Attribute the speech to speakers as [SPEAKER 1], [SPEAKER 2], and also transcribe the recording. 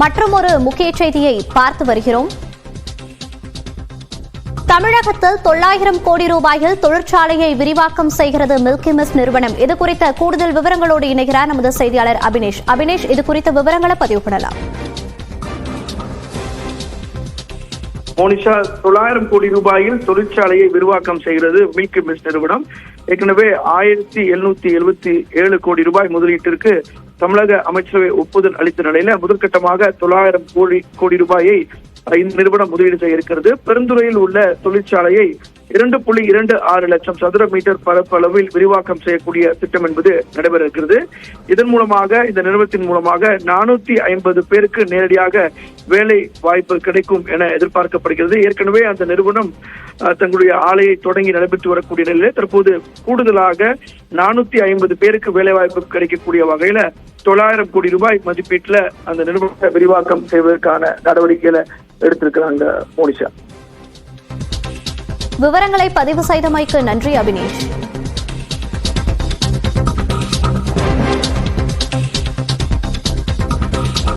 [SPEAKER 1] மற்றொரு முக்கிய செய்தியை பார்த்து வருகிறோம். தமிழகத்தில் 900 கோடி ரூபாயில் தொழிற்சாலையை விரிவாக்கம் செய்கிறது மில்கி மிஸ்ட் நிறுவனம். இது குறித்த கூடுதல் விவரங்களோடு இணைகிறார் நமது செய்தியாளர் அபினேஷ். அபினேஷ், இது குறித்த விவரங்களை பதிவு பண்ணலாம்.
[SPEAKER 2] மோனிஷா, 900 கோடி ரூபாயில் தொழிற்சாலையை விரிவாக்கம் செய்கிறது மில்கி மிஸ்ட் நிறுவனம். ஏற்கனவே 1777 கோடி ரூபாய் முதலீட்டிற்கு தமிழக அமைச்சரவை ஒப்புதல் அளித்த நிலையில முதற்கட்டமாக 900 கோடி ரூபாயை இந்த நிறுவனம் முதலீடு செய்ய இருக்கிறது. பெருந்துறையில் உள்ள தொழிற்சாலையை 2.26 லட்சம் சதுர மீட்டர் பரப்பளவில் விரிவாக்கம் செய்யக்கூடிய திட்டம் என்பது நடைபெற இருக்கிறது. இதன் மூலமாக இந்த நிறுவனத்தின் மூலமாக 450 பேருக்கு நேரடியாக வேலை வாய்ப்பு கிடைக்கும் என எதிர்பார்க்கப்படுகிறது. ஏற்கனவே அந்த நிறுவனம் தங்களுடைய ஆலையை தொடங்கி நடைபெற்று வரக்கூடிய நிலையில் தற்போது கூடுதலாக 450 பேருக்கு வேலை வாய்ப்பு கிடைக்கக்கூடிய வகையில 900 கோடி ரூபாய் மதிப்பீட்டுல அந்த நிறுவனத்தை விரிவாக்கம் செய்வதற்கான நடவடிக்கைகளை எடுத்திருக்கிறாங்க. மோனிஷா,
[SPEAKER 1] விவரங்களை பதிவு செய்தமைக்கு நன்றி அபினேஷ்.